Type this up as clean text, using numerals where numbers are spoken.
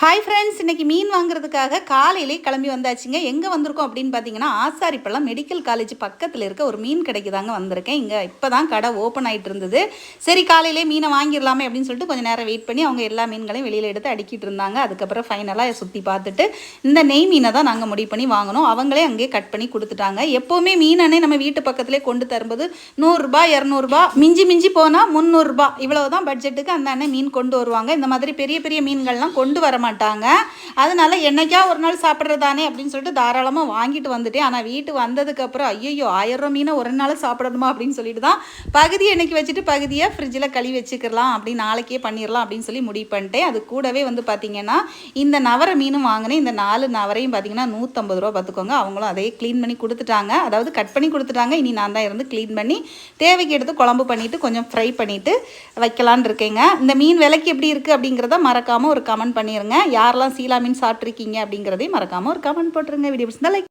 Hi friends, இன்றைக்கி மீன் வாங்குறதுக்காக காலையிலே கிளம்பி வந்தாச்சுங்க. எங்கே வந்திருக்கோம் அப்படின்னு பார்த்தீங்கன்னா, ஆசாரிப்பள்ளம் மெடிக்கல் காலேஜ் பக்கத்தில் இருக்க ஒரு மீன் கடைக்கு தாங்க வந்திருக்கேன். இங்கே இப்போ தான் கடை ஓப்பன் ஆகிட்டு இருந்தது. சரி, காலையிலே மீனை வாங்கிடலாமே அப்படின்னு சொல்லிட்டு கொஞ்சம் நேரம் வெயிட் பண்ணி அவங்க எல்லா மீன்களையும் வெளியில் எடுத்து அடுக்கிட்டு இருந்தாங்க. அதுக்கப்புறம் ஃபைனலாக சுற்றி பார்த்துட்டு இந்த நெய் மீனை தான் நாங்கள் முடிவு பண்ணி வாங்கினோம். அவங்களே அங்கேயே கட் பண்ணி கொடுத்துட்டாங்க. எப்போவுமே மீனனே நம்ம வீட்டு பக்கத்துலேயே கொண்டு தரும்போது 100 ரூபாய் 200 ரூபாய், மிஞ்சி போனால் 300 ரூபாய், இவ்வளோ தான் பட்ஜெட்டுக்கு அந்த அண்ணன் மீன் கொண்டு வருவாங்க. இந்த மாதிரி பெரிய பெரிய மீன்கள்லாம் கொண்டு வர மாட்டாங்க. அதனால என்னைக்கா ஒரு நாள் சாப்பிட்றதானே அப்படின்னு சொல்லிட்டு தாராளமாக வாங்கிட்டு வந்துட்டேன். ஆனால் வீட்டு வந்ததுக்கப்புறம் ஐயோ 1000 ரூபா மீனை ஒரு நாள் சாப்பிடணுமா அப்படின்னு சொல்லிட்டு தான் பகுதி என்னைக்கு வச்சுட்டு பகுதியை ஃப்ரிட்ஜில் கழுவி வச்சுக்கலாம், அப்படி நாளைக்கே பண்ணிடலாம் அப்படின்னு சொல்லி முடிவு பண்ணிட்டேன். அது கூடவே வந்து பார்த்திங்கன்னா இந்த நவரை மீனும் வாங்கினேன். இந்த 4 நவரையும் பார்த்திங்கன்னா 150 ரூபா பார்த்துக்கோங்க. அவங்களும் அதே க்ளீன் பண்ணி கொடுத்துட்டாங்க, அதாவது கட் பண்ணி கொடுத்துட்டாங்க. இனி நான் தான் இருந்து க்ளீன் பண்ணி தேவைக்கு எடுத்து குழம்பு பண்ணிவிட்டு கொஞ்சம் ஃப்ரை பண்ணிவிட்டு வைக்கலான் இருக்கேங்க. இந்த மீன் விலைக்கு எப்படி இருக்குது அப்படிங்கிறத மறக்காமல் ஒரு கமெண்ட் பண்ணிடுங்க. யாரெல்லாம் சீலா மீன் சாப்பிட்ருக்கீங்க அப்படிங்கிறதையும் மறக்காமல் ஒரு கமெண்ட் போட்டுருங்க. வீடியோ பிடிச்சிருந்தா லைக்